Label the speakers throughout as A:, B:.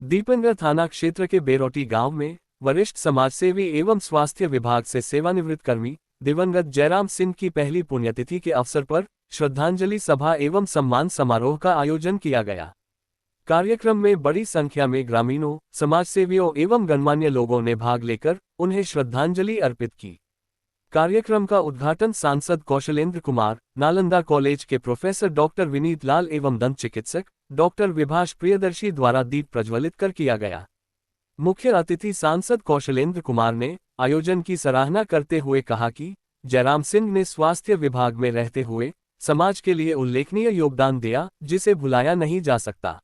A: दीपेंद्र थाना क्षेत्र के बेरोटी गांव में वरिष्ठ समाजसेवी एवं स्वास्थ्य विभाग से सेवानिवृत्त कर्मी दिवंगत जयराम सिंह की पहली पुण्यतिथि के अवसर पर श्रद्धांजलि सभा एवं सम्मान समारोह का आयोजन किया गया। कार्यक्रम में बड़ी संख्या में ग्रामीणों, समाजसेवियों एवं गणमान्य लोगों ने भाग लेकर उन्हें श्रद्धांजलि अर्पित की। कार्यक्रम का उद्घाटन सांसद कौशलेंद्र कुमार, नालंदा कॉलेज के प्रोफेसर डॉक्टर विनीत लाल एवं दंत चिकित्सक डॉक्टर विभाष प्रियदर्शी द्वारा दीप प्रज्वलित कर किया गया। मुख्य अतिथि सांसद कौशलेंद्र कुमार ने आयोजन की सराहना करते हुए कहा कि जयराम सिंह ने स्वास्थ्य विभाग में रहते हुए समाज के लिए उल्लेखनीय योगदान दिया, जिसे भुलाया नहीं जा सकता।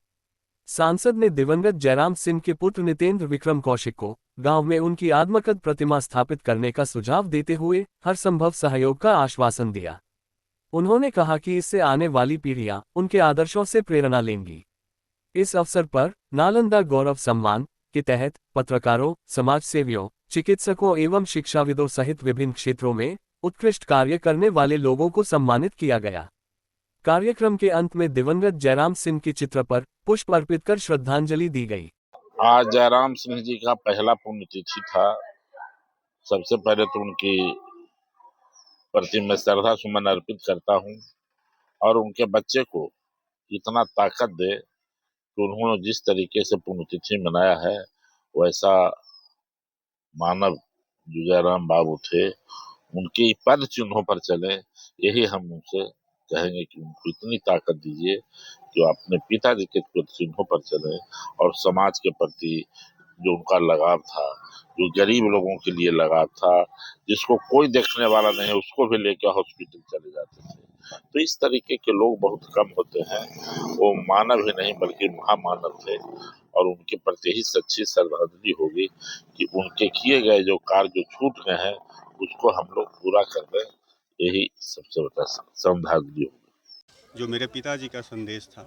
A: सांसद ने दिवंगत जयराम सिंह के पुत्र नितेंद्र विक्रम कौशिक को गांव में उनकी आत्मकथ प्रतिमा स्थापित करने का सुझाव देते हुए हर संभव सहयोग का आश्वासन दिया। उन्होंने कहा कि इससे आने वाली पीढ़ियां उनके आदर्शों से प्रेरणा लेंगी। इस अवसर पर नालंदा गौरव सम्मान के तहत पत्रकारों, समाजसेवियों, चिकित्सकों एवं शिक्षाविदों सहित विभिन्न क्षेत्रों में उत्कृष्ट कार्य करने वाले लोगों को सम्मानित किया गया। कार्यक्रम के अंत में दिवंगत जयराम सिंह के चित्र पर पुष्प अर्पित कर श्रद्धांजलि दी गई।
B: आज जयराम सिंह जी का पहला पुण्यतिथि था। सबसे पहले तो उनकी प्रति मैं श्रद्धा सुमन अर्पित करता हूं और उनके बच्चे को इतना ताकत दे कि उन्होंने जिस तरीके से पुण्यतिथि मनाया है, वैसा मानव जो जयराम बाबू थे उनके पद चिन्हों पर चले। यही हम उनसे कहेंगे कि उनको इतनी ताकत दीजिए कि वो अपने पिताजी के पद चिन्हों पर चले और समाज के प्रति जो उनका लगाव था, जो गरीब लोगों के लिए लगाव था, जिसको कोई देखने वाला नहीं उसको भी लेकर हॉस्पिटल चले जाते थे। तो इस तरीके के लोग बहुत कम होते हैं। वो मानव ही नहीं बल्कि महामानव थे और उनके प्रति ही सच्ची श्रद्धांजलि होगी कि उनके किए गए जो कार्य जो छूट गए हैं उसको हम लोग पूरा कर दें। यही सबसे बड़ा श्रद्धांजलि होगी।
C: जो मेरे पिताजी का संदेश था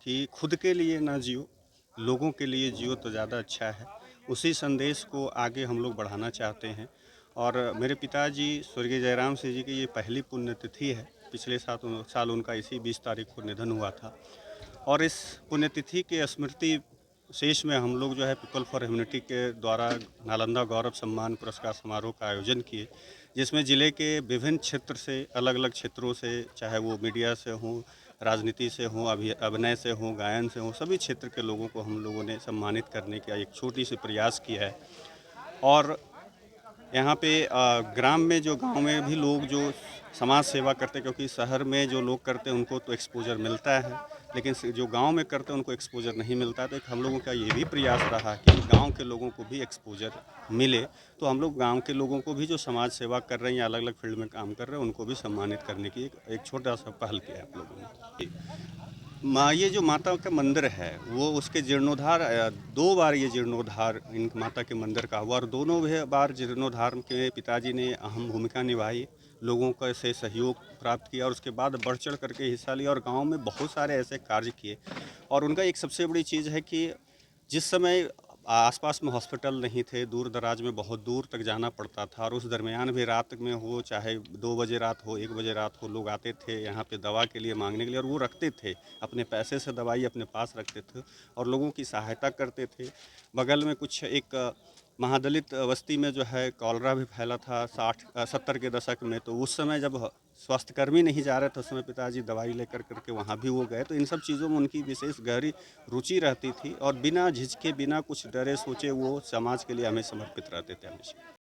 C: कि खुद के लिए ना जियो, लोगों के लिए जियो तो ज़्यादा अच्छा है, उसी संदेश को आगे हम लोग बढ़ाना चाहते हैं। और मेरे पिताजी स्वर्गीय जयराम सिंह जी की ये पहली पुण्यतिथि है। पिछले साल उनका इसी 20 तारीख को निधन हुआ था और इस पुण्यतिथि के स्मृति शेष में हम लोग जो है पीपल फॉर ह्यूमैनिटी के द्वारा नालंदा गौरव सम्मान पुरस्कार समारोह का आयोजन किए, जिसमें ज़िले के विभिन्न क्षेत्र से, अलग अलग क्षेत्रों से, चाहे वो मीडिया से हों, राजनीति से हों, अभिनय से हों, गायन से हों, सभी क्षेत्र के लोगों को हम लोगों ने सम्मानित करने का एक छोटी सी प्रयास किया है। और यहाँ पे ग्राम में जो गांव में भी लोग जो समाज सेवा करते हैं, क्योंकि शहर में जो लोग करते हैं उनको तो एक्सपोजर मिलता है, लेकिन जो गांव में करते हैं उनको एक्सपोजर नहीं मिलता है। तो एक हम लोगों का ये भी प्रयास रहा कि गांव के लोगों को भी एक्सपोजर मिले। तो हम लोग गांव के लोगों को भी जो समाज सेवा कर रहे हैं या अलग अलग फील्ड में काम कर रहे हैं उनको भी सम्मानित करने की एक छोटा सा पहल किया है आप लोगों ने। ये जो माता का मंदिर है वो उसके जीर्णोद्धार 2 बार ये जीर्णोद्धार इन माता के मंदिर का हुआ और दोनों बार जीर्णोद्धार के पिताजी ने अहम भूमिका निभाई, लोगों का से सहयोग प्राप्त किया और उसके बाद बढ़ चढ़ करके हिस्सा लिया और गांव में बहुत सारे ऐसे कार्य किए। और उनका एक सबसे बड़ी चीज़ है कि जिस समय आसपास में हॉस्पिटल नहीं थे, दूर दराज में बहुत दूर तक जाना पड़ता था और उस दरमियान भी रात में हो, चाहे 2 बजे रात हो, 1 बजे रात हो, लोग आते थे यहाँ पे दवा के लिए मांगने के लिए और वो रखते थे, अपने पैसे से दवाई अपने पास रखते थे और लोगों की सहायता करते थे। बगल में कुछ एक महादलित बस्ती में जो है कॉलरा भी फैला था 60-70 के दशक में, तो उस समय जब स्वास्थ्यकर्मी नहीं जा रहे थे उस समय पिताजी दवाई लेकर करके वहाँ भी वो गए। तो इन सब चीज़ों में उनकी विशेष गहरी रुचि रहती थी और बिना झिझके, बिना कुछ डरे सोचे वो समाज के लिए हमें समर्पित रहते थे हमेशा।